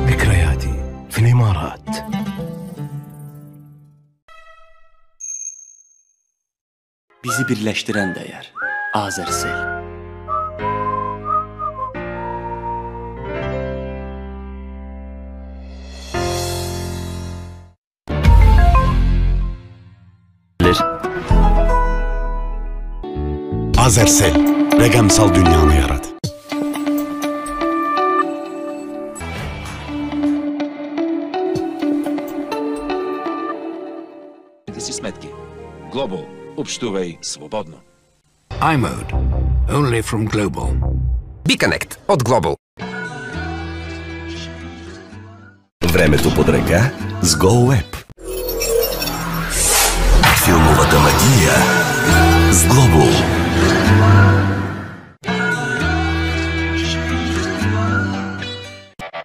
ذكرياتي في الإمارات. Bizi birləşdirən dəyər Azərsel. Azərsel, rəqəmsal dünyanı yarat. Си сметки. Global. Общувай свободно. iMode. Only from Global. BeConnect от Global. Времето под ръка с GoWeb. Филмовата магия с Global.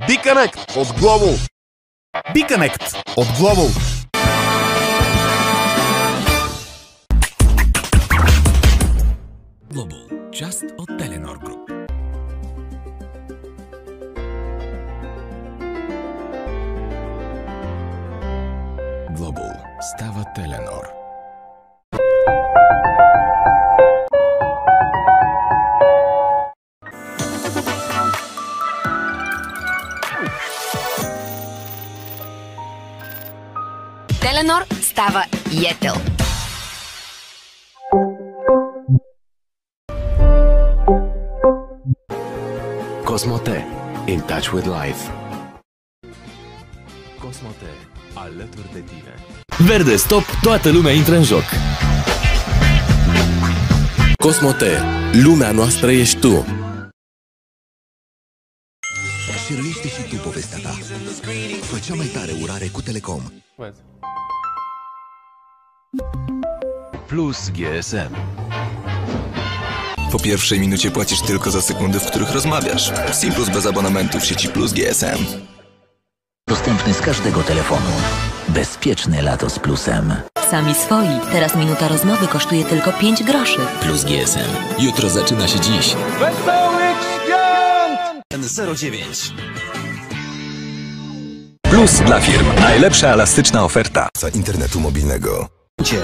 BeConnect от Global. BeConnect от Global. Global. Част от Telenor Group. Global става Telenor. Теленор става Yettel. Cosmote, in touch with life. Cosmote, alături de tine. Verde Stop, toată lumea intră în joc. Cosmote, lumea noastră ești tu. Șiruiește și tu povestea ta. Fă cea mai tare urare cu Telecom. Plus GSM. Po pierwszej minucie płacisz tylko za sekundy, w których rozmawiasz. SIM Plus bez abonamentu w sieci Plus GSM. Dostępny z każdego telefonu. Bezpieczne lato z Plusem. Sami swoi. Teraz minuta rozmowy kosztuje tylko 5 groszy. Plus GSM. Jutro zaczyna się dziś. Wesołych świąt! 09. Plus dla firm. Najlepsza elastyczna oferta za internetu mobilnego.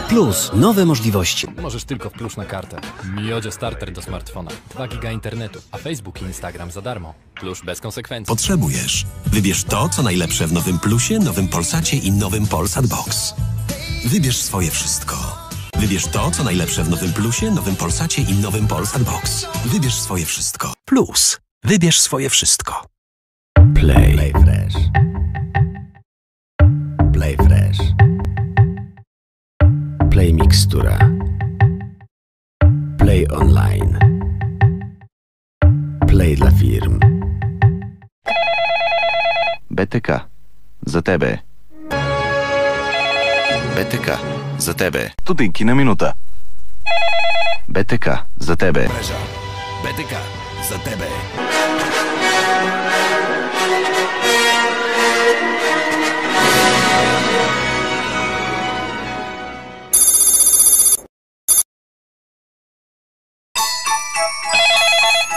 Plus. Nowe możliwości. Możesz tylko w Plus na kartę. Miodzio Starter do smartfona. 2 giga internetu, a Facebook i Instagram za darmo. Plus bez konsekwencji. Potrzebujesz. Wybierz to, co najlepsze w nowym Plusie, nowym Polsacie i nowym Polsat Box. Wybierz swoje wszystko. Wybierz to, co najlepsze w nowym Plusie, nowym Polsacie i nowym Polsat Box. Wybierz swoje wszystko. Plus. Wybierz swoje wszystko. Play Fresh. Play Fresh. Play Mikstura. Play Online. Play dla firm. BTK. За тебе. BTK. За тебе. Стотинки на минута. BTK. За тебе. BTK. За тебе.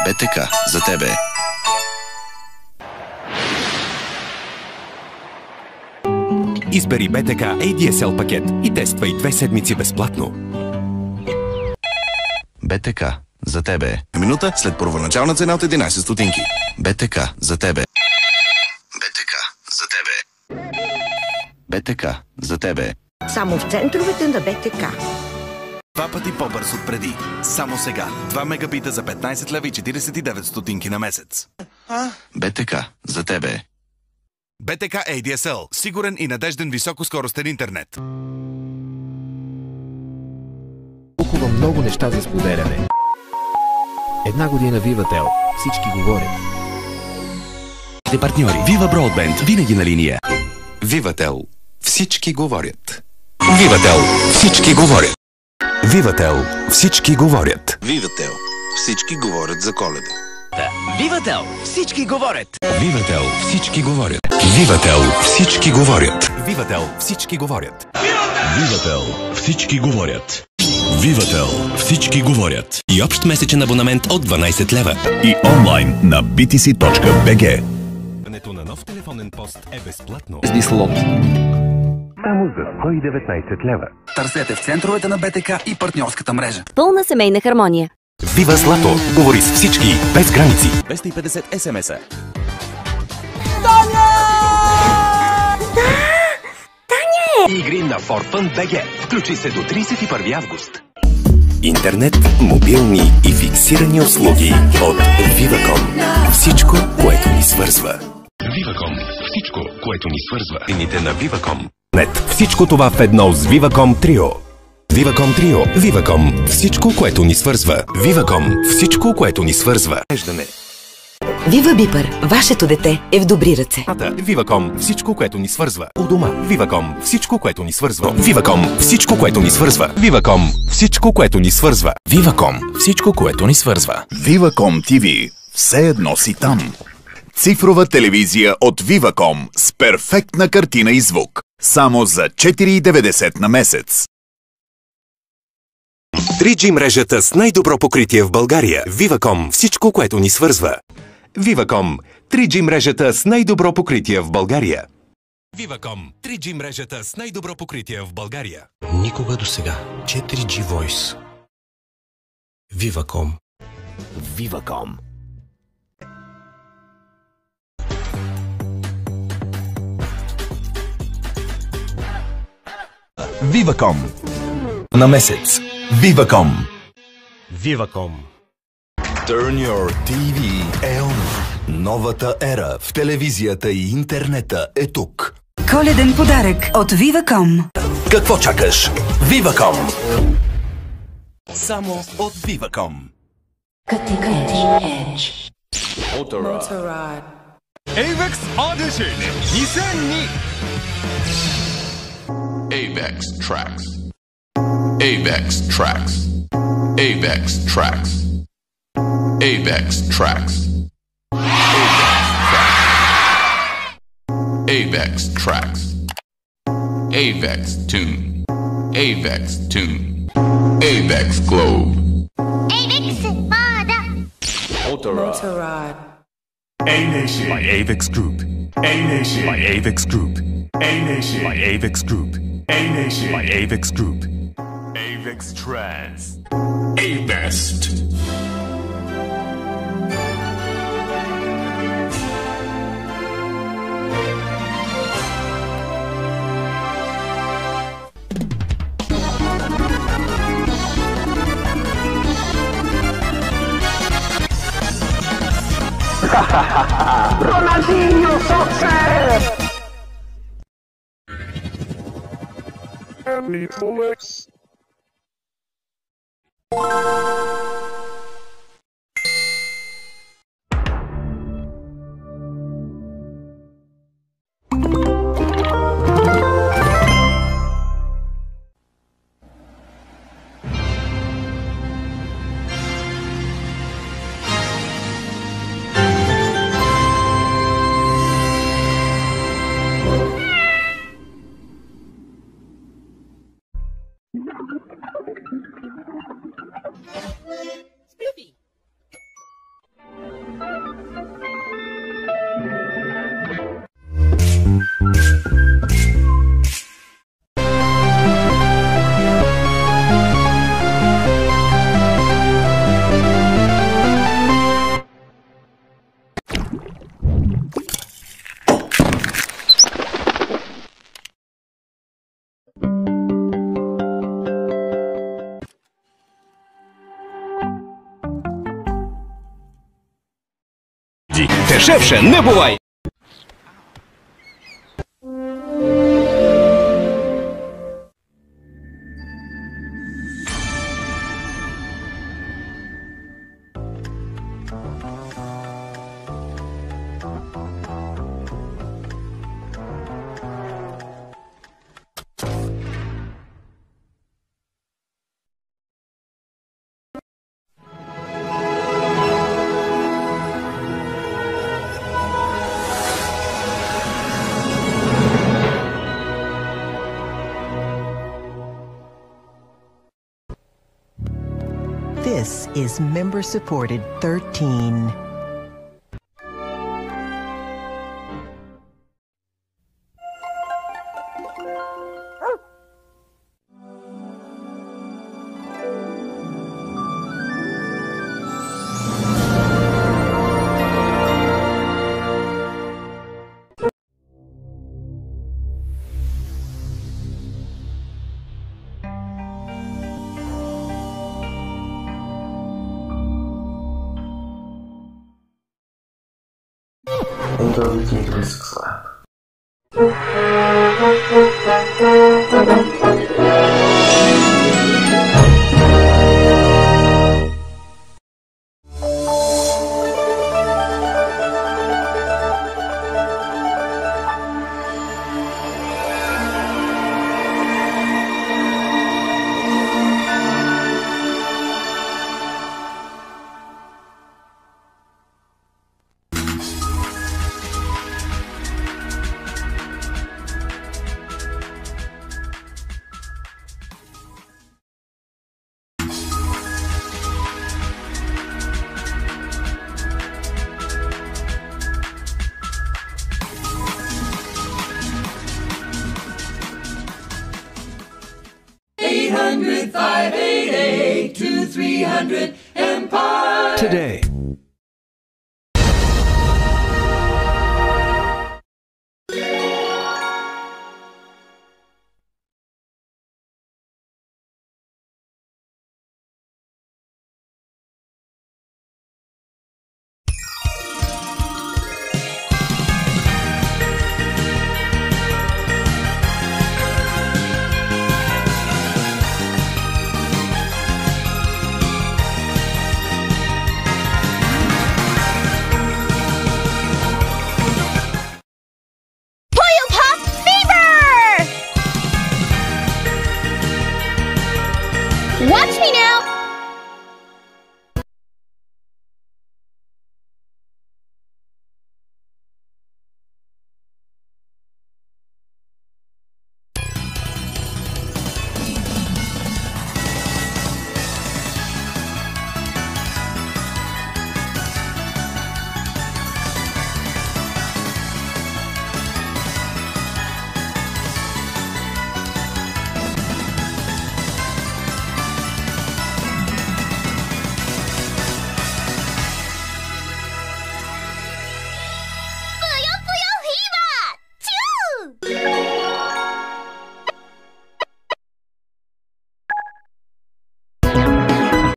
BTK. За тебе. Избери BTK ADSL пакет и тествай 2 седмици безплатно. BTK. За тебе. Минута след първоначална цена от 11 стотинки. BTK. За тебе. BTK. За тебе. BTK. За тебе. Само в центровете на БТК. 2 пъти по-бърз от преди. Само сега. 2 мегабита за 15 лева и 49 стотинки на месец. BTK. За тебе. BTK ADSL. Сигурен и надежден високоскоростен интернет. Толкова много неща за споделяне. Една година Vivatel. Всички говорят. Партньори Viva Broadband винаги на линия. Vivatel. Всички говорят. Vivatel. Всички говорят. Vivatel. Всички говорят. Vivatel. Всички говорят за Коледа. Vivatel. Всички говорят. Vivatel. Всички говорят. Vivatel. Всички говорят. Vivatel. Всички говорят. Vivatel. Всички говорят. Vivatel. Всички говорят. И общ месечен абонамент от 12 лева. И онлайн на btc.bg. На нов телефонен пост е безплатно. Здислот. Само за 119 лева. Търсете в центровете на БТК и партньорската мрежа. Пълна семейна хармония. Вива Злато. Говори с всички, без граници. 250 СМС-а. Игри на Forfun BG. Включи се до 31 август. Интернет, мобилни и фиксирани услуги от Viva.com. Всичко, което ни свързва. Viva.com. Всичко, което ни свързва. Ините на Viva.com. Нет. Всичко това в едно с Viva.com Trio. Viva.com Trio. Viva.com. Всичко, което ни свързва. Viva.com. Всичко, което ни свързва. Вива Бипър. Вашето дете е в добри ръце. Viva.com. Всичко, което ни свързва. У дома. Viva.com. Всичко, което ни свързва. Viva.com. Всичко, което ни свързва. Viva.com. Всичко, което ни свързва. Viva.com. Всичко, което ни свързва. Viva.com TV. Все едно си там. Цифрова телевизия от Viva.com с перфектна картина и звук. Само за 4,90 на месец. 3G мрежата с най-добро покритие в България. Viva.com. Всичко, което ни свързва. Viva.com. 3G мрежата с най-добро покритие в България. Viva.com. 3G мрежата с най-добро покритие в България. Никога до сега. 4G Voice. Viva.com. Viva.com. Viva.com. На месец. Viva.com. Viva.com. Turn your TV on. Новата ера в телевизията и интернета е тук. Коледен подарък от Viva.com. Какво чакаш? Viva.com. Само от Viva.com. Motorrad. AVEX Audition 2002. AVEX Tracks. AVEX Tracks. AVEX Tracks. AVEX Tracks. AVEX Tracks. AVEX Tune. AVEX Tune. AVEX Globe. AVEX Motorrad. A-Nation by AVEX Group. A-Nation by AVEX Group. A-Nation by AVEX Group. A-Nation by AVEX Group. AVEX Trans. A-Best. Ronaldinho Soccer! Alex. Дешевше не буває! This is member-supported 13. Indulgent Risk Lab.